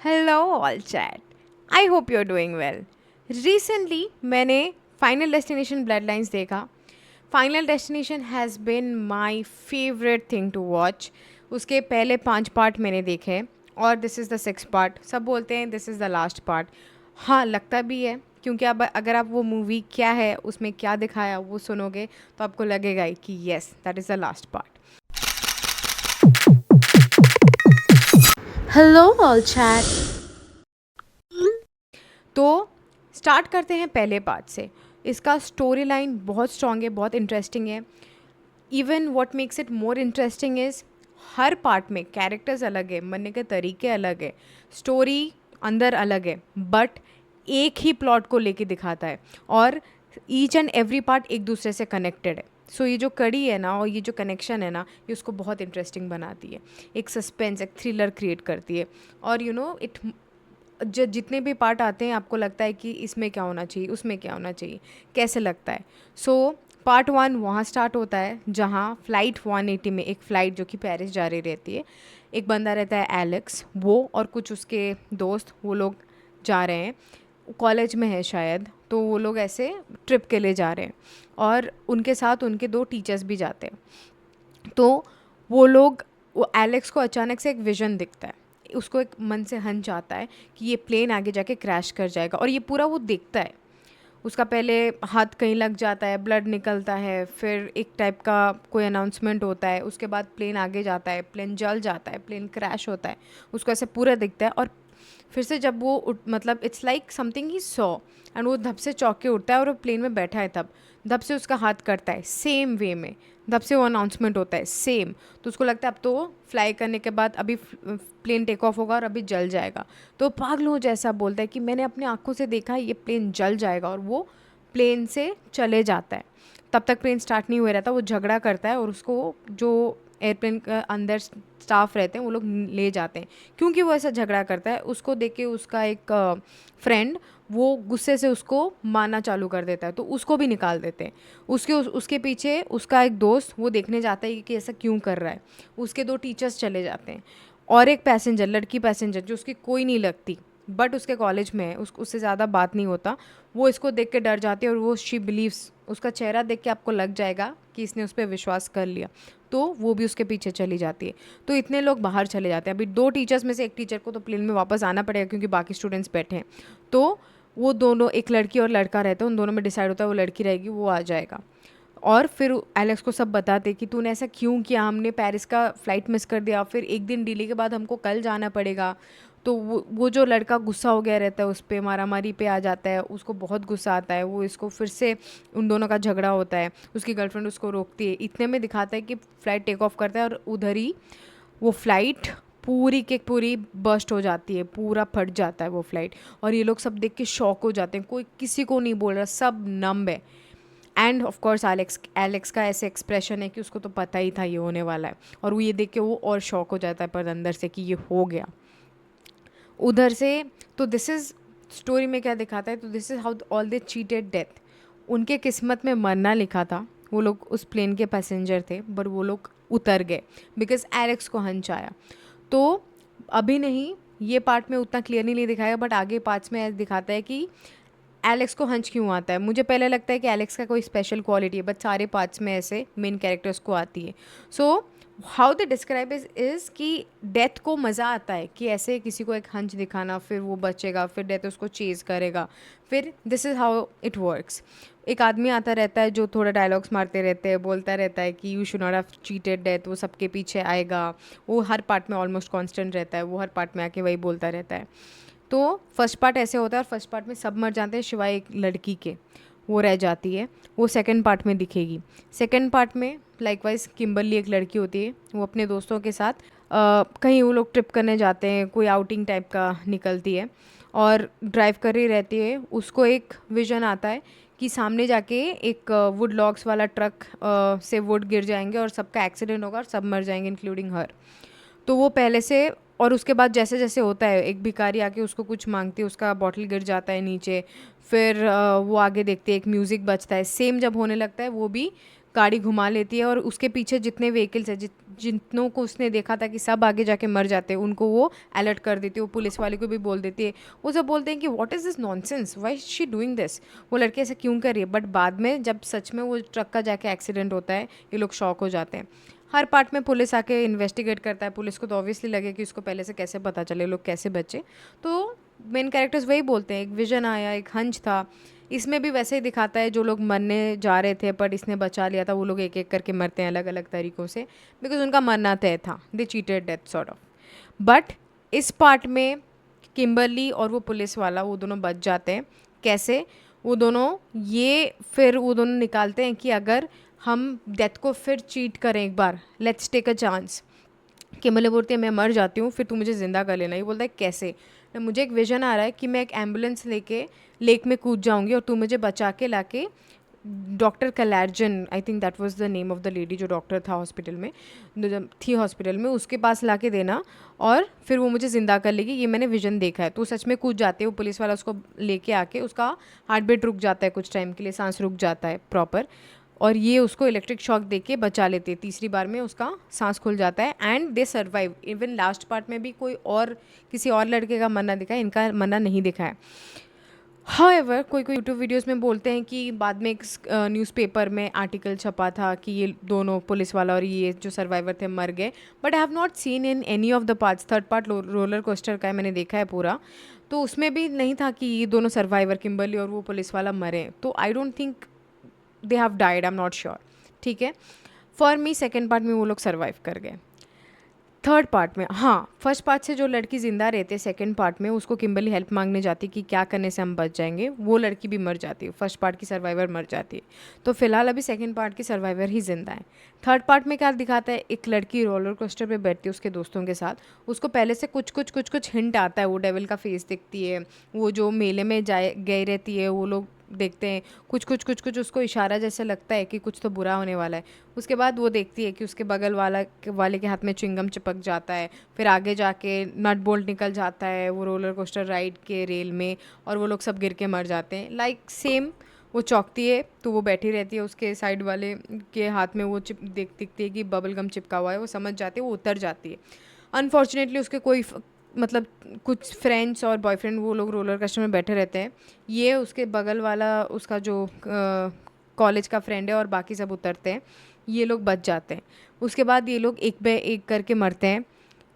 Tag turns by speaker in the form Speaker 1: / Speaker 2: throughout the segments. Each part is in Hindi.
Speaker 1: Hello, all chat. I hope you're doing well. Recently, मैंने Final Destination Bloodlines देखा. Final Destination has been my favorite thing to watch. उसके पहले 5 पार्ट मैंने देखे और दिस इज़ द 6 पार्ट. सब बोलते हैं this is the last part. हाँ, लगता भी है क्योंकि अब अगर आप वो मूवी क्या है उसमें क्या दिखाया वो सुनोगे तो आपको लगेगा ही कि yes that is the last part.
Speaker 2: Hello, all chat.
Speaker 1: तो स्टार्ट करते हैं पहले पार्ट से. इसका स्टोरी लाइन बहुत स्ट्रॉन्ग है, बहुत इंटरेस्टिंग है. Even what makes it more interesting is her part में कैरेक्टर्स अलग है, बनने के तरीके अलग है, स्टोरी अंदर अलग है, बट एक ही प्लॉट को लेके दिखाता है और ईच एंड एवरी पार्ट एक दूसरे से कनेक्टेड है. सो ये जो कड़ी है ना और ये जो कनेक्शन है ना ये उसको बहुत इंटरेस्टिंग बनाती है. एक सस्पेंस, एक थ्रिलर क्रिएट करती है. और इट जितने भी पार्ट आते हैं आपको लगता है कि इसमें क्या होना चाहिए, उसमें क्या होना चाहिए, कैसे लगता है. सो पार्ट 1 वहाँ स्टार्ट होता है जहाँ फ़्लाइट 180 में एक फ़्लाइट जो कि पेरिस जा रही रहती है. एक बंदा रहता है एलेक्स, वो और कुछ उसके दोस्त, वो लोग जा रहे हैं, कॉलेज में है शायद, तो वो लोग ऐसे ट्रिप के लिए जा रहे हैं और उनके साथ उनके 2 टीचर्स भी जाते हैं. तो वो एलेक्स को अचानक से एक विज़न दिखता है. उसको एक मन से हंच आता है कि ये प्लेन आगे जाके क्रैश कर जाएगा और ये पूरा वो देखता है. उसका पहले हाथ कहीं लग जाता है, ब्लड निकलता है, फिर एक टाइप का कोई अनाउंसमेंट होता है, उसके बाद प्लेन आगे जाता है, प्लेन जल जाता है, प्लेन क्रैश होता है. उसको ऐसे पूरा दिखता है और फिर से जब वो मतलब it's like something he saw and वो धब से चौंक के उठता है और वो प्लेन में बैठा है तब धब से उसका हाथ करता है सेम वे में, धब से वो अनाउंसमेंट होता है सेम. तो उसको लगता है अब तो वो फ्लाई करने के बाद अभी प्लेन टेक ऑफ होगा और अभी जल जाएगा. तो पागलों जैसा बोलता है कि मैंने अपनी आंखों से देखा है ये प्लेन जल जाएगा और वो प्लेन से चले जाता है. तब तक प्लेन स्टार्ट नहीं हुआ रहता, वो झगड़ा करता है और उसको जो एयरप्लेन के अंदर स्टाफ रहते हैं वो लोग ले जाते हैं. क्योंकि वो ऐसा झगड़ा करता है उसको देख के उसका एक फ्रेंड वो गुस्से से उसको मारना चालू कर देता है, तो उसको भी निकाल देते हैं. उसके पीछे उसका एक दोस्त वो देखने जाता है कि ऐसा क्यों कर रहा है. उसके 2 टीचर्स चले जाते हैं और एक पैसेंजर, लड़की पैसेंजर जो उसकी कोई नहीं लगती बट उसके कॉलेज में है, उससे ज़्यादा बात नहीं होता, वो इसको देख के डर जाती है और वो शी बिलीव्स, उसका चेहरा देख के आपको लग जाएगा कि इसने उस पर विश्वास कर लिया, तो वो भी उसके पीछे चली जाती है. तो इतने लोग बाहर चले जाते हैं. अभी 2 टीचर्स में से एक टीचर को तो प्लेन में वापस आना पड़ेगा क्योंकि बाकी स्टूडेंट्स बैठे हैं. तो वो दोनों, एक लड़की और लड़का रहता है, उन दोनों में डिसाइड होता है वो लड़की रहेगी, वो आ जाएगा. और फिर एलेक्स को सब बताते कि तूने ऐसा क्यों किया, हमने पेरिस का फ़्लाइट मिस कर दिया, फिर एक दिन डिले के बाद हमको कल जाना पड़ेगा. तो वो जो लड़का गुस्सा हो गया रहता है उस पर, मारामारी पे आ जाता है, उसको बहुत गुस्सा आता है, वो इसको फिर से उन दोनों का झगड़ा होता है. उसकी गर्लफ्रेंड उसको रोकती है. इतने में दिखाता है कि फ़्लाइट टेक ऑफ करता है और उधर ही वो फ़्लाइट पूरी के पूरी बर्स्ट हो जाती है, पूरा फट जाता है वो फ्लाइट. और ये लोग सब देख के शॉक हो जाते हैं, कोई किसी को नहीं बोल रहा, सब नंब है. एंड ऑफ कोर्स एलेक्स का ऐसे एक्सप्रेशन है कि उसको तो पता ही था ये होने वाला है और वो ये देख के वो और शॉक हो जाता है पर अंदर से कि ये हो गया उधर से. तो दिस इज़ स्टोरी में क्या दिखाता है, तो this is how all they cheated death. उनके किस्मत में मरना लिखा था, वो लोग उस प्लेन के पैसेंजर थे बट वो लोग उतर गए बिकॉज एलेक्स को हंच आया. तो अभी नहीं, ये पार्ट में उतना क्लियरली नहीं दिखाया बट आगे पार्ट्स में ऐसे दिखाता है कि एलेक्स को हंच क्यों आता है. मुझे पहले लगता है कि एलेक्स का कोई स्पेशल क्वालिटी है बट सारे पार्ट्स में ऐसे मेन कैरेक्टर्स को आती है. So how they describe is कि डेथ को मज़ा आता है कि ऐसे किसी को एक हंच दिखाना, फिर वो बचेगा, फिर डेथ उसको चेज़ करेगा, फिर this is how it works. एक आदमी आता रहता है जो थोड़ा डायलॉग्स मारते रहते हैं, बोलता रहता है कि you should not have cheated death, वो सबके पीछे आएगा. वो हर पार्ट में ऑलमोस्ट कांस्टेंट रहता है, वो हर पार्ट में आके वही बोलता रहता है. तो फर्स्ट पार्ट ऐसे होता है और फर्स्ट पार्ट में सब मर जाते हैं सिवाय एक लड़की के, वो रह जाती है. वो सेकंड पार्ट में दिखेगी. सेकंड पार्ट में लाइकवाइज किम्बरली एक लड़की होती है, वो अपने दोस्तों के साथ कहीं वो लोग ट्रिप करने जाते हैं, कोई आउटिंग टाइप का निकलती है और ड्राइव कर रही रहती है. उसको एक विज़न आता है कि सामने जाके एक वुड लॉग्स वाला ट्रक से वुड गिर जाएंगे और सबका एक्सीडेंट होगा और सब मर जाएंगे इंक्लूडिंग हर. तो वो पहले से, और उसके बाद जैसे जैसे होता है एक भिखारी आके उसको कुछ मांगती है, उसका बॉटल गिर जाता है नीचे, फिर वो आगे देखते हैं एक म्यूज़िक बजता है, सेम जब होने लगता है वो भी गाड़ी घुमा लेती है और उसके पीछे जितने व्हीकल्स है जितनों को उसने देखा था कि सब आगे जाके मर जाते हैं, उनको वो अलर्ट कर देती है। वो पुलिस वाले को भी बोल देती है। वो सब बोलते हैं कि what is this nonsense, why is she doing this, वो लड़की ऐसा क्यों कर रही है। बट बाद में जब सच में वो ट्रक का जाके एक्सीडेंट होता है, ये लोग शॉक हो जाते हैं। हर पार्ट में पुलिस आके इन्वेस्टिगेट करता है। पुलिस को तो ऑब्वियसली लगे कि उसको पहले से कैसे पता चले, लोग कैसे बचे। तो मेन कैरेक्टर्स वही बोलते हैं, एक विजन आया, एक हंच था। इसमें भी वैसे ही दिखाता है, जो लोग मरने जा रहे थे पर इसने बचा लिया था, वो लोग एक एक करके मरते हैं अलग अलग तरीक़ों से, बिकॉज उनका मरना तय था। They cheated death sort of. But इस पार्ट में किम्बरली और वो पुलिस वाला, वो दोनों बच जाते हैं। कैसे? वो दोनों वो दोनों निकालते हैं कि अगर हम डेथ को फिर चीट करें एक बार, let's take a chance. Kimberly बोलती है मैं मर जाती हूँ, फिर तू मुझे ज़िंदा कर लेना। ये बोलता है कैसे? मुझे एक विजन आ रहा है कि मैं एक एम्बुलेंस लेके लेक में कूद जाऊंगी और तू मुझे बचा के लाके डॉक्टर कलैर्जन, I think that was the name of the lady जो डॉक्टर था हॉस्पिटल में, थी हॉस्पिटल में, उसके पास लाके देना और फिर वो मुझे ज़िंदा कर लेगी। ये मैंने विजन देखा है। तो सच में कूद जाते हैं। वो पुलिस वाला उसको लेके आके, उसका हार्ट बीट रुक जाता है कुछ टाइम के लिए, सांस रुक जाता है प्रॉपर, और ये उसको इलेक्ट्रिक शॉक दे के बचा लेती है। तीसरी बार में उसका सांस खुल जाता है and they survive. Even last part में भी कोई और किसी और लड़के का मरना दिखा है, इनका मरना नहीं दिखा है। हाउएवर कोई यूट्यूब वीडियोस में बोलते हैं कि बाद में एक न्यूज़पेपर में आर्टिकल छपा था कि ये दोनों, पुलिस वाला और ये जो सर्वाइवर थे, मर गए। But I have not seen in any of the parts. Third part roller coaster का है, मैंने देखा है पूरा, तो उसमें भी नहीं था कि ये दोनों सर्वाइवर, किम्बरली और वो पुलिस वाला, मरे। तो I don't think they have died, I am not sure. ठीक है, फॉर मी सेकेंड पार्ट में वो लोग सर्वाइव कर गए। थर्ड पार्ट में, हाँ, फर्स्ट पार्ट से जो लड़की ज़िंदा रहती है, सेकंड पार्ट में उसको किम्बरली हेल्प मांगने जाती कि क्या करने से हम बच जाएंगे, वो लड़की भी मर जाती है। फर्स्ट पार्ट की सर्वाइवर मर जाती है। तो फिलहाल अभी सेकंड पार्ट की सर्वाइवर ही जिंदा है। थर्ड पार्ट में क्या दिखाता है, एक लड़की रोलर कोस्टर पे बैठती है उसके दोस्तों के साथ। उसको पहले से कुछ हिंट आता है, वो डेविल का फेस दिखती है, वो जो मेले में जाए गई रहती है, वो लोग देखते हैं कुछ उसको इशारा जैसे लगता है कि कुछ तो बुरा होने वाला है। उसके बाद वो देखती है कि उसके बगल वाले के हाथ में च्युइंगम चिपक जाता है। फिर आगे जाके नट बोल्ट निकल जाता है वो रोलर कोस्टर राइड के रेल में, और वो लोग सब गिर के मर जाते हैं। लाइक सेम वो चौंकती है तो वो बैठी रहती है, उसके साइड वाले के हाथ में वो दिखती है कि बबल गम चिपका हुआ है। वो समझ जाती है, वो उतर जाती है। अनफॉर्चुनेटली उसके कोई मतलब कुछ फ्रेंड्स और बॉयफ्रेंड, वो लोग रोलर कोस्टर में बैठे रहते हैं। ये उसके बगल वाला उसका जो कॉलेज का फ्रेंड है और बाकी सब उतरते हैं। ये लोग बच जाते हैं। उसके बाद ये लोग एक बे एक करके मरते हैं।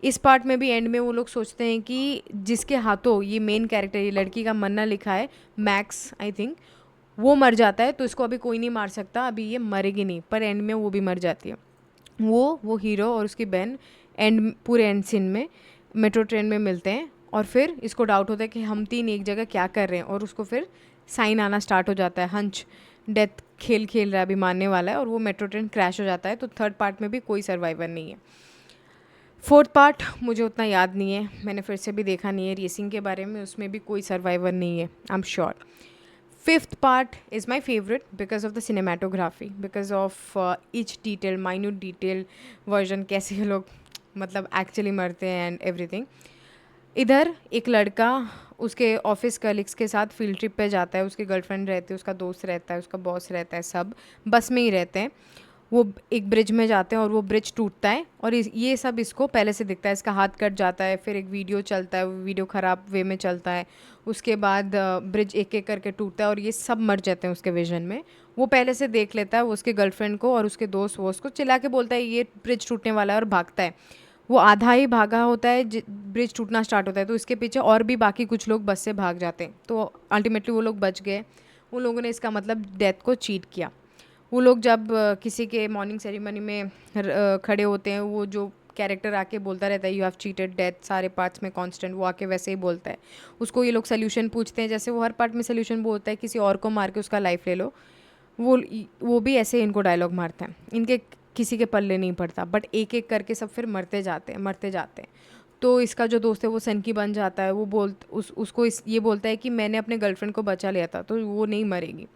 Speaker 1: इस पार्ट में भी एंड में वो लोग सोचते हैं कि जिसके हाथों ये मेन कैरेक्टर, ये लड़की का मरना लिखा है, मैक्स आई थिंक, वो मर जाता है। तो इसको अभी कोई नहीं मार सकता, अभी ये मरेगी नहीं। पर एंड में वो भी मर जाती है। वो हीरो और उसकी बहन पूरे एंड सीन में मेट्रो ट्रेन में मिलते हैं, और फिर इसको डाउट होता है कि हम तीन एक जगह क्या कर रहे हैं, और उसको फिर साइन आना स्टार्ट हो जाता है, हंच डेथ खेल रहा है, अभी मारने वाला है, और वो मेट्रो ट्रेन क्रैश हो जाता है। तो थर्ड पार्ट में भी कोई सर्वाइवर नहीं है। फोर्थ पार्ट मुझे उतना याद नहीं है, मैंने फिर से भी देखा नहीं है रेसिंग के बारे में, उसमें भी कोई सर्वाइवर नहीं है, I am sure. Fifth part is my favourite because of the cinematography, because of each detail, minute detail version, कैसे ये लोग मतलब एक्चुअली मरते हैं एंड एवरीथिंग। इधर एक लड़का उसके ऑफिस कलीग्स के साथ फील्ड ट्रिप पे जाता है। उसकी गर्लफ्रेंड रहती है, उसका दोस्त रहता है, उसका बॉस रहता है, सब बस में ही रहते हैं। वो एक ब्रिज में जाते हैं और वो ब्रिज टूटता है, और ये सब इसको पहले से दिखता है। इसका हाथ कट जाता है, फिर एक वीडियो चलता है, वो वीडियो ख़राब वे में चलता है। उसके बाद ब्रिज एक एक करके टूटता है और ये सब मर जाते हैं उसके विजन में। वो पहले से देख लेता है, वो उसके गर्लफ्रेंड को और उसके दोस्त, वो उसको चिल्ला के बोलता है ये ब्रिज टूटने वाला है, और भागता है। वो आधा ही भागा होता है, ब्रिज टूटना स्टार्ट होता है, तो इसके पीछे और भी बाकी कुछ लोग बस से भाग जाते हैं। तो अल्टीमेटली वो लोग बच गए। उन लोगों ने इसका मतलब डेथ को चीट किया। वो लोग जब किसी के मॉर्निंग सेरेमनी में खड़े होते हैं, वो जो कैरेक्टर आके बोलता रहता है यू हैव चीटेड डेथ, सारे पार्ट्स में कांस्टेंट, वो आके वैसे ही बोलता है। उसको ये लोग सोल्यूशन पूछते हैं, जैसे वो हर पार्ट में सोल्यूशन बोलता है, किसी और को मार के उसका लाइफ ले लो। वो भी ऐसे ही इनको डायलॉग मारते हैं। इनके किसी के पल्ले नहीं पड़ता, बट एक एक करके सब फिर मरते जाते हैं। तो इसका जो दोस्त है वो सनकी बन जाता है। वो उसको ये बोलता है कि मैंने अपने गर्लफ्रेंड को बचा लिया था, तो वो नहीं मरेगी।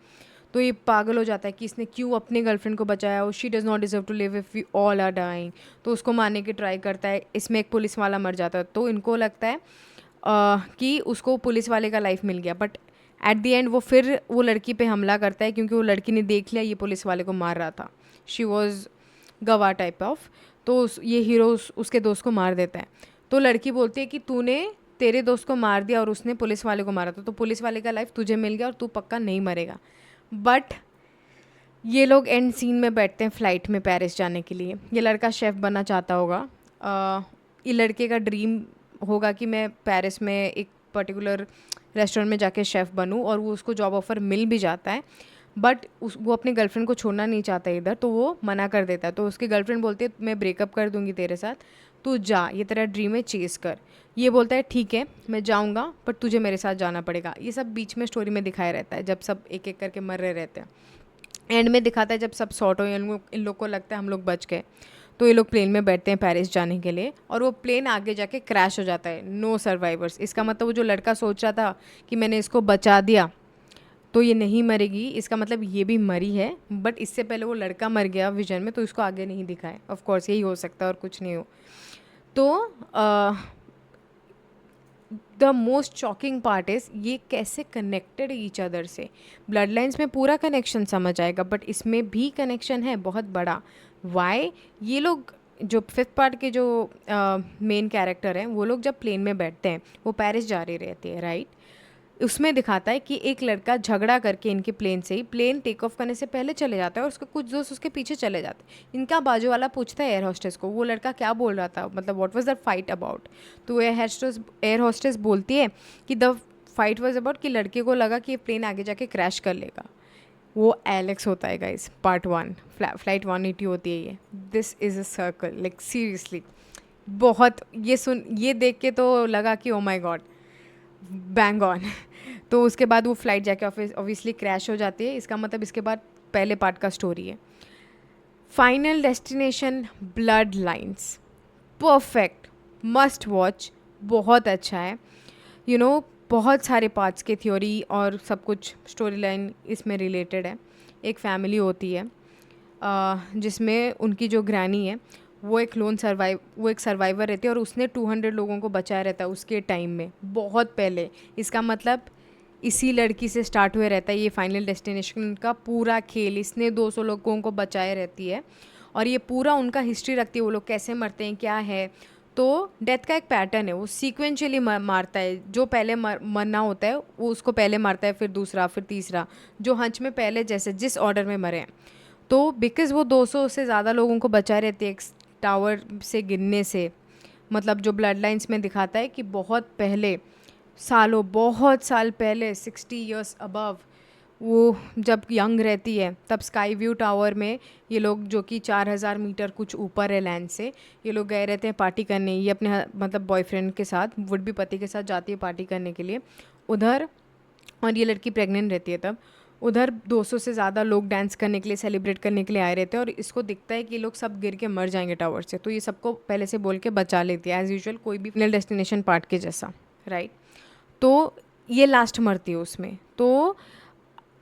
Speaker 1: तो ये पागल हो जाता है कि इसने क्यों अपने गर्लफ्रेंड को बचाया, और she does not deserve to live if we all are dying. तो उसको मारने की ट्राई करता है। इसमें एक पुलिस वाला मर जाता है, तो इनको लगता है कि उसको पुलिस वाले का लाइफ मिल गया। बट एट द एंड वो फिर वो लड़की पे हमला करता है, क्योंकि वो लड़की ने देख लिया ये पुलिस वाले को मार रहा था। शी वॉज गवाह टाइप ऑफ। तो ये हीरो उसके दोस्त को मार देता है। तो लड़की बोलती है कि तूने तेरे दोस्त को मार दिया और उसने पुलिस वाले को मारा था, तो पुलिस वाले का लाइफ तुझे मिल गया और तू पक्का नहीं मरेगा। बट ये लोग एंड सीन में बैठते हैं फ़्लाइट में पेरिस जाने के लिए। ये लड़का शेफ़ बनना चाहता होगा। ये लड़के का ड्रीम होगा कि मैं पेरिस में एक पर्टिकुलर रेस्टोरेंट में जाके शेफ़ बनूं, और वो उसको जॉब ऑफ़र मिल भी जाता है। बट वो अपनी गर्लफ्रेंड को छोड़ना नहीं चाहता इधर, तो वो मना कर देता है। तो उसकी गर्लफ्रेंड बोलती है मैं ब्रेकअप कर दूंगी तेरे साथ, तू जा, ये तेरा ड्रीम है, चेज़ कर। ये बोलता है ठीक है मैं जाऊंगा, बट तुझे मेरे साथ जाना पड़ेगा। ये सब बीच में स्टोरी में दिखाया रहता है जब सब एक एक करके मर रहे रहते हैं। एंड में दिखाता है जब सब सॉर्ट हो, इन लोग को लगता है हम लोग बच गए, तो ये लोग प्लेन में बैठते हैं पेरिस जाने के लिए, और वो प्लेन आगे जाके क्रैश हो जाता है। No survivors. इसका मतलब वो जो लड़का सोच रहा था कि मैंने इसको बचा दिया तो ये नहीं मरेगी, इसका मतलब ये भी मरी है, बट इससे पहले वो लड़का मर गया विजन में, तो इसको आगे नहीं दिखाए। ऑफ कोर्स यही हो सकता है और कुछ नहीं हो। तो the most shocking part is ये कैसे कनेक्टेड ईच अदर से। ब्लड लाइन्स में पूरा कनेक्शन समझ आएगा, बट इसमें भी कनेक्शन है बहुत बड़ा। वाई? ये लोग जो फिफ्थ पार्ट के जो मेन कैरेक्टर हैं, वो लोग जब प्लेन में बैठते हैं, वो पेरिस जा रहे रहते हैं, राइट? उसमें दिखाता है कि एक लड़का झगड़ा करके इनके प्लेन से ही, प्लेन टेक ऑफ करने से पहले चले जाता है और उसके कुछ दोस्त उसके पीछे चले जाते हैं। इनका बाजू वाला पूछता है एयर होस्टेस को वो लड़का क्या बोल रहा था, मतलब what was the fight about. तो एयर होस्टेस बोलती है कि द फाइट वाज अबाउट कि लड़के को लगा कि ये प्लेन आगे जाके क्रैश कर लेगा। वो एलेक्स होता है गाइस, पार्ट 1, फ्लाइट 180 होती है ये। This is a circle, like seriously बहुत, ये देख के तो लगा कि ओ माई गॉड, बैंग ऑन। तो उसके बाद वो फ्लाइट जाके ऑब्वियसली क्रैश हो जाती है। इसका मतलब इसके बाद पहले पार्ट का स्टोरी है। Final destination blood lines, perfect, must watch, बहुत अच्छा है। बहुत सारे पार्ट्स के थ्योरी और सब कुछ स्टोरी लाइन इसमें रिलेटेड है। एक फैमिली होती है जिसमें उनकी जो ग्रैनी है वो एक सर्वाइवर रहती है, और उसने 200 लोगों को बचाया रहता है उसके टाइम में, बहुत पहले। इसका मतलब इसी लड़की से स्टार्ट हुए रहता है ये फाइनल डेस्टिनेशन का पूरा खेल। इसने 200 लोगों को बचाए रहती है, और ये पूरा उनका हिस्ट्री रखती है, वो लोग कैसे मरते हैं क्या है। तो डेथ का एक पैटर्न है, वो सीक्वेंशियली मारता है। जो पहले मरना होता है वो उसको पहले मारता है, फिर दूसरा, फिर तीसरा, जो हंच में पहले जैसे जिस ऑर्डर में मरे हैं। तो बिकॉज़ वो 200 से ज़्यादा लोगों को बचाए रहती है एक टावर से गिरने से। मतलब जो ब्लड लाइन्स में दिखाता है कि बहुत पहले, बहुत साल पहले, 60 ईयर्स अबव, वो जब यंग रहती है तब स्काई व्यू टावर में ये लोग, जो कि 4000 मीटर कुछ ऊपर है लैंड से, ये लोग गए रहते हैं पार्टी करने। ये अपने मतलब बॉयफ्रेंड के साथ, वुड बी पति के साथ जाती है पार्टी करने के लिए उधर, और ये लड़की प्रेग्नेंट रहती है तब। उधर 200 से ज़्यादा लोग डांस करने के लिए, सेलिब्रेट करने के लिए आए रहते हैं, और इसको दिखता है कि ये लोग सब गिर के मर जाएंगे टावर से, तो ये सबको पहले से बोल के बचा लेती है, एज़ यूजुअल कोई भी फाइनल डेस्टिनेशन पार्ट के जैसा, राइट? तो ये लास्ट मरती है उसमें। तो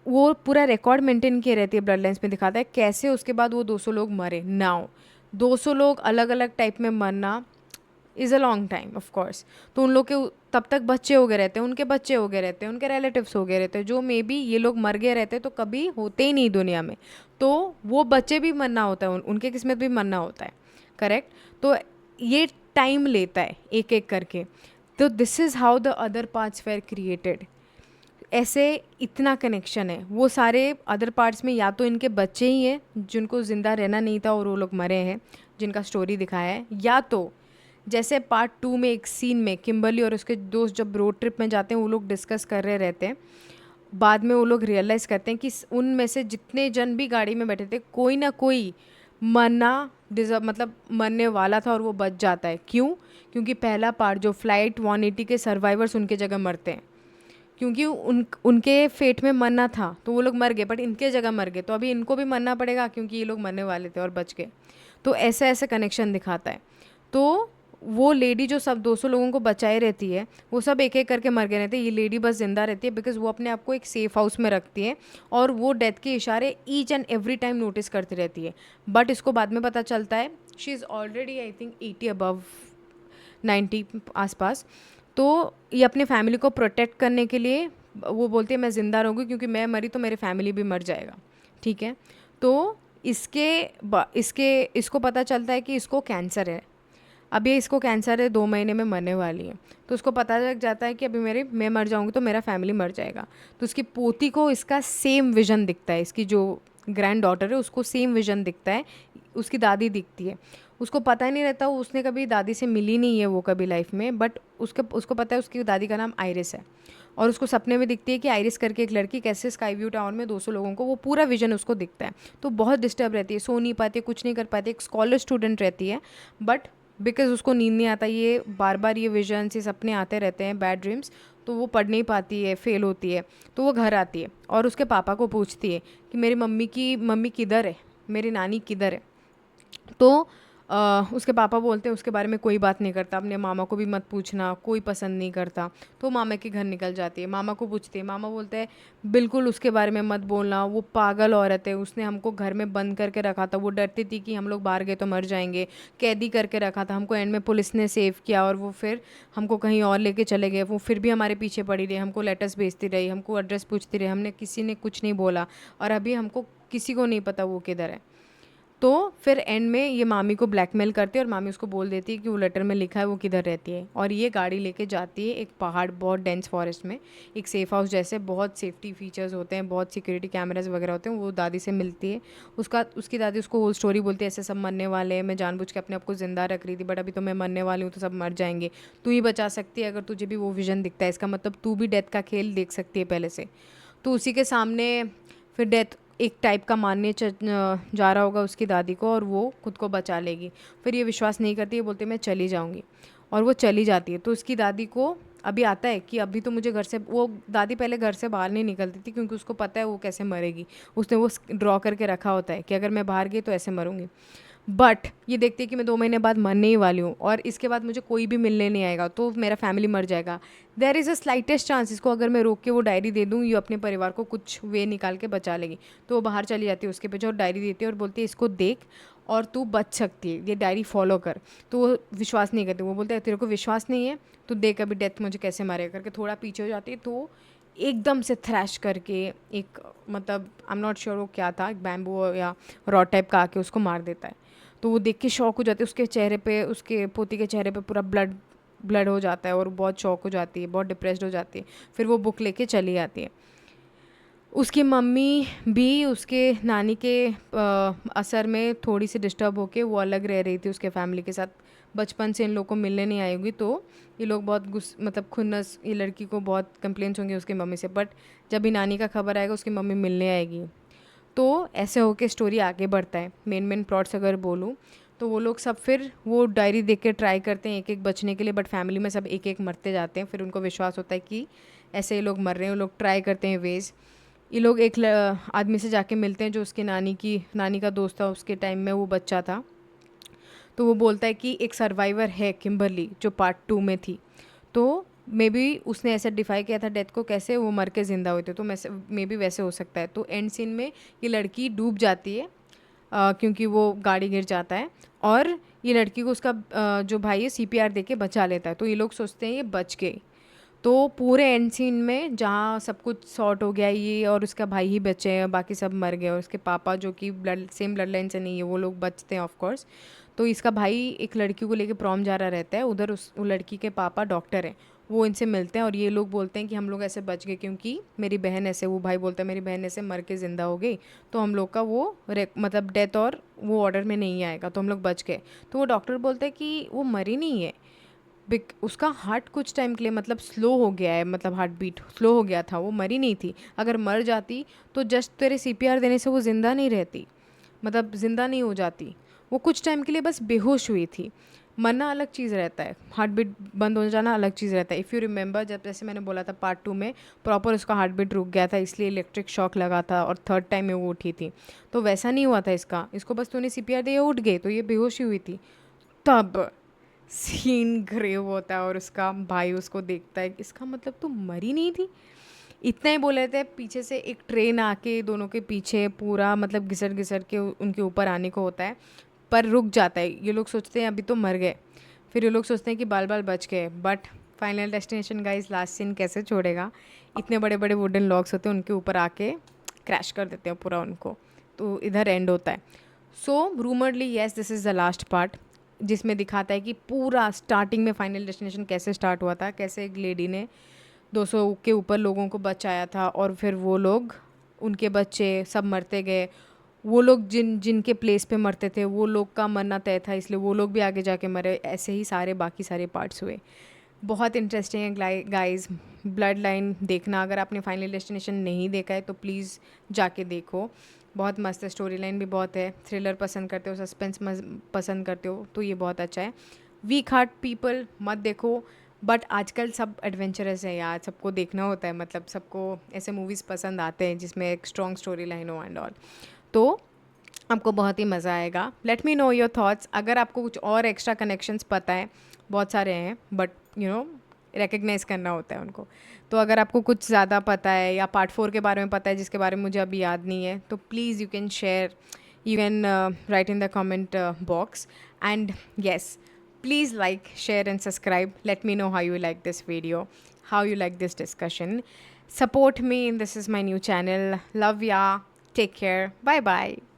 Speaker 1: वो पूरा रिकॉर्ड मेंटेन किए रहती है, ब्लड लाइन्स में दिखाता है कैसे उसके बाद वो 200 लोग मरे। नाउ 200 लोग अलग अलग टाइप में मरना is a long time of course. तो उन लोग के तब तक बच्चे हो गए रहते हैं, उनके बच्चे हो गए रहते हैं, उनके रिलेटिव्स हो गए रहते हैं, जो मे बी ये लोग मर गए रहते तो कभी होते ही नहीं दुनिया में। तो वो बच्चे भी मरना होता है, उनके किस्मत भी मरना होता है, करेक्ट? तो ये टाइम लेता है एक एक करके। तो this is how the other parts were created. ऐसे इतना कनेक्शन है। वो सारे अदर पार्ट्स में या तो इनके बच्चे ही हैं जिनको ज़िंदा रहना नहीं था और वो लोग मरे हैं, जिनका स्टोरी दिखाया है, या तो जैसे पार्ट 2 में एक सीन में किम्बर्ली और उसके दोस्त जब रोड ट्रिप में जाते हैं, वो लोग डिस्कस कर रहे रहते हैं। बाद में वो लोग रियलाइज़ करते हैं कि उनमें से जितने जन भी गाड़ी में बैठे थे, कोई ना कोई मरना डिजर्व, मतलब मरने वाला था, और वो बच जाता है। क्यों? क्योंकि पहला पार्ट जो फ्लाइट 180 के सर्वाइवर्स उनके जगह मरते हैं, क्योंकि उनके फेट में मरना था तो वो लोग मर गए, बट इनके जगह मर गए, तो अभी इनको भी मरना पड़ेगा क्योंकि ये लोग मरने वाले थे और बच गए। तो ऐसे ऐसे कनेक्शन दिखाता है। तो वो लेडी जो सब 200 लोगों को बचाए रहती है, वो सब एक एक करके मर गए रहते हैं, ये लेडी बस जिंदा रहती है बिकॉज वो अपने आप को एक सेफ हाउस में रखती है, और वो डेथ के इशारे each and every time notice करती रहती है। बट इसको बाद में पता चलता है she is already I think 80 above, 90 आसपास। तो ये अपने फैमिली को प्रोटेक्ट करने के लिए वो बोलती है मैं ज़िंदा रहूँगी, क्योंकि मैं मरी तो मेरी फैमिली भी मर जाएगा, ठीक है? तो इसको पता चलता है कि इसको कैंसर है। अब ये इसको कैंसर है, 2 महीने में मरने वाली है। तो उसको पता लग जाता है कि अभी मैं मर जाऊँगी तो मेरा फैमिली मर जाएगा। तो उसकी पोती को इसका सेम विज़न दिखता है, इसकी जो ग्रैंड डॉटर है उसको सेम विज़न दिखता है, उसकी दादी दिखती है। उसको पता ही नहीं रहता, उसने कभी दादी से मिली नहीं है वो कभी लाइफ में, बट उसको पता है उसकी दादी का नाम आइरिस है। और उसको सपने में दिखती है कि आइरिस करके एक लड़की कैसे स्काई व्यू टावर में 200 लोगों को, वो पूरा विजन उसको दिखता है। तो बहुत डिस्टर्ब रहती है, सो नहीं पाती है, कुछ नहीं कर पाती, एक स्कॉलर स्टूडेंट रहती है, बट बिकॉज उसको नींद नहीं आता, ये बार बार ये विजन से सपने आते रहते हैं, बैड ड्रीम्स, तो वो पढ़ नहीं पाती है, फेल होती है। तो वो घर आती है और उसके पापा को पूछती है कि मेरी मम्मी किधर है, मेरी नानी किधर है। तो उसके पापा बोलते हैं उसके बारे में कोई बात नहीं करता, अपने मामा को भी मत पूछना, कोई पसंद नहीं करता। तो मामा के घर निकल जाती है, मामा को पूछती है, मामा बोलते हैं बिल्कुल उसके बारे में मत बोलना, वो पागल औरत है, उसने हमको घर में बंद करके रखा था, वो डरती थी कि हम लोग बाहर गए तो मर जाएंगे, कैदी करके रखा था हमको, एंड में पुलिस ने सेव किया और वो फिर हमको कहीं और लेके चले गए, वो फिर भी हमारे पीछे पड़ी रही, हमको लेटर्स भेजती रही, हमको एड्रेस पूछती रही, हमने किसी ने कुछ नहीं बोला, और अभी हमको किसी को नहीं पता वो किधर है। तो फिर एंड में ये मामी को ब्लैकमेल करती है और मामी उसको बोल देती है कि वो लेटर में लिखा है वो किधर रहती है, और ये गाड़ी लेके जाती है एक पहाड़, बहुत डेंस फॉरेस्ट में, एक सेफ हाउस जैसे, बहुत सेफ्टी फीचर्स होते हैं, बहुत सिक्योरिटी कैमराज वगैरह होते हैं। वो दादी से मिलती है, उसकी दादी उसको होल स्टोरी बोलती है, ऐसे सब मरने वाले हैं, मैं जानबूझ के अपने आप को ज़िंदा रख रही थी, बट अभी तो मैं मरने वाली हूँ, तो सब मर जाएंगे, तू ही बचा सकती है, अगर तुझे भी वो विजन दिखता है, इसका मतलब तू भी डेथ का खेल देख सकती है पहले से। तो उसी के सामने फिर डेथ एक टाइप का मानने जा रहा होगा उसकी दादी को, और वो खुद को बचा लेगी। फिर ये विश्वास नहीं करती है, बोलती मैं चली जाऊंगी, और वो चली जाती है। तो उसकी दादी को अभी आता है कि अभी तो मुझे घर से, वो दादी पहले घर से बाहर नहीं निकलती थी क्योंकि उसको पता है वो कैसे मरेगी, उसने वो ड्रॉ करके रखा होता है कि अगर मैं बाहर गई तो ऐसे मरूंगी। बट ये देखती है कि मैं 2 महीने बाद मरने ही वाली हूँ और इसके बाद मुझे कोई भी मिलने नहीं आएगा, तो मेरा फैमिली मर जाएगा। There is a slightest chance इसको अगर मैं रोक के वो डायरी दे दूँ, ये अपने परिवार को कुछ वे निकाल के बचा लेगी। तो वो बाहर चली जाती है उसके पीछे और डायरी देती है और बोलती है इसको देख और तू बच सकती है, ये डायरी फॉलो कर। तो वो विश्वास नहीं करती, वो बोलते हैं तेरे को विश्वास नहीं है तो देख अभी डेथ मुझे कैसे मारेगा करके, थोड़ा पीछे हो जाती है तो एकदम से थ्रैश करके एक, मतलब आई एम नॉट श्योर वो क्या था, एक बैम्बू या रॉड टाइप का आके उसको मार देता है। तो वो देख के शॉक हो जाती है, उसके चेहरे पे, उसके पोती के चेहरे पे पूरा ब्लड ब्लड हो जाता है और बहुत शॉक हो जाती है, बहुत डिप्रेस्ड हो जाती है। फिर वो बुक लेके चली आती है। उसकी मम्मी भी उसके नानी के असर में थोड़ी सी डिस्टर्ब होके वो अलग रह रही थी उसके फैमिली के साथ, बचपन से इन लोग को मिलने नहीं आई होगी, तो ये लोग बहुत मतलब खुन्नस, ये लड़की को बहुत कंप्लेंट्स होंगे उसकी मम्मी से, बट जब भी नानी का खबर आएगा उसकी मम्मी मिलने आएगी। तो ऐसे होके स्टोरी आगे बढ़ता है। मेन प्लॉट्स अगर बोलूँ तो वो लोग सब फिर वो डायरी देख के ट्राई करते हैं एक एक बचने के लिए, बट फैमिली में सब एक एक मरते जाते हैं। फिर उनको विश्वास होता है कि ऐसे ये लोग मर रहे हैं, वो लोग ट्राई करते हैं वेज। ये लोग एक आदमी से जाके मिलते हैं जो उसकी नानी का दोस्त था, उसके टाइम में वो बच्चा था। तो वो बोलता है कि एक सर्वाइवर है किम्बरली जो पार्ट 2 में थी, तो मे बी उसने ऐसे डिफाई किया था डेथ को, कैसे वो मर के ज़िंदा हुए थे, तो मे बी वैसे हो सकता है। तो एंड सीन में ये लड़की डूब जाती है क्योंकि वो गाड़ी गिर जाता है, और ये लड़की को उसका जो भाई है सीपीआर देके बचा लेता है। तो ये लोग सोचते हैं ये बच गई। तो पूरे एंड सीन में जहाँ सब कुछ सॉर्ट हो गया, ये और उसका भाई ही बचे हैं, बाकी सब मर गए, और उसके पापा जो कि सेम ब्लड लाइन से नहीं है वो लोग बचते हैं ऑफ कोर्स। तो इसका भाई एक लड़की को लेके प्रॉम जा रहा रहता है, उधर वो लड़की के पापा डॉक्टर हैं, वो इनसे मिलते हैं और ये लोग बोलते हैं कि हम लोग ऐसे बच गए क्योंकि मेरी बहन ऐसे, वो भाई बोलता है मेरी बहन ऐसे मर के ज़िंदा हो गई, तो हम लोग का वो मतलब डेथ और वो ऑर्डर में नहीं आएगा, तो हम लोग बच गए। तो वो डॉक्टर बोलते हैं कि वो मरी नहीं है, उसका हार्ट कुछ टाइम के लिए मतलब स्लो हो गया है, मतलब हार्ट बीट स्लो हो गया था, वो मरी नहीं थी। अगर मर जाती तो जस्ट तेरे सीपीआर देने से वो ज़िंदा नहीं रहती, मतलब ज़िंदा नहीं हो जाती, वो कुछ टाइम के लिए बस बेहोश हुई थी। मरना अलग चीज़ रहता है, हार्ट बीट बंद हो जाना अलग चीज़ रहता है। इफ़ यू रिमेंबर, जब जैसे मैंने बोला था पार्ट 2 में प्रॉपर उसका हार्ट बीट रुक गया था, इसलिए इलेक्ट्रिक शॉक लगा था और थर्ड टाइम में वो उठी थी। तो वैसा नहीं हुआ था इसको बस तूने सीपीआर दिया उठ गए, तो ये बेहोश ही हुई थी। तब सीन ग्रेव होता है और उसका भाई उसको देखता है, इसका मतलब तू मरी नहीं थी। इतना ही बोल रहे थे, पीछे से एक ट्रेन आके दोनों के पीछे पूरा मतलब घिसट घिसट के उनके ऊपर आने को होता है, पर रुक जाता है। ये लोग सोचते हैं अभी तो मर गए, फिर ये लोग सोचते हैं कि बाल बाल बच गए, but final destination guys last scene कैसे छोड़ेगा, इतने बड़े बड़े वुडन लॉक्स होते हैं उनके ऊपर आके क्रैश कर देते हैं पूरा उनको। तो इधर एंड होता है। So rumouredly yes this is the last part, जिसमें दिखाता है कि पूरा स्टार्टिंग में फाइनल डेस्टिनेशन कैसे स्टार्ट हुआ था, कैसे एक लेडी ने 200 के ऊपर लोगों को बचाया था और फिर वो लोग, उनके बच्चे सब मरते गए। वो लोग जिनके प्लेस पे मरते थे वो लोग का मरना तय था, इसलिए वो लोग भी आगे जाके मरे। ऐसे ही सारे बाकी सारे पार्ट्स हुए। बहुत इंटरेस्टिंग है गाइस। ब्लड लाइन देखना, अगर आपने फाइनल डेस्टिनेशन नहीं देखा है तो प्लीज़ जाके देखो। बहुत मस्त है, स्टोरी लाइन भी बहुत है। थ्रिलर पसंद करते हो, सस्पेंस पसंद करते हो तो ये बहुत अच्छा है। वीक हार्ट पीपल मत देखो, बट आजकल सब एडवेंचरस है यार, सबको देखना होता है, मतलब सबको ऐसे मूवीज़ पसंद आते हैं जिसमें एक स्ट्रॉन्ग स्टोरी लाइन हो एंड ऑल। तो आपको बहुत ही मज़ा आएगा। Let me know your thoughts. अगर आपको कुछ और एक्स्ट्रा कनेक्शंस पता है, बहुत सारे हैं बट रिकग्नाइज़ करना होता है उनको। तो अगर आपको कुछ ज़्यादा पता है या पार्ट 4 के बारे में पता है जिसके बारे में मुझे अभी याद नहीं है, तो please you can share, you can write in the comment box. And yes, please like, share and subscribe. Let me know how you like this video, how you like this discussion. Support me, this is my new channel. Love ya. Take care. Bye bye.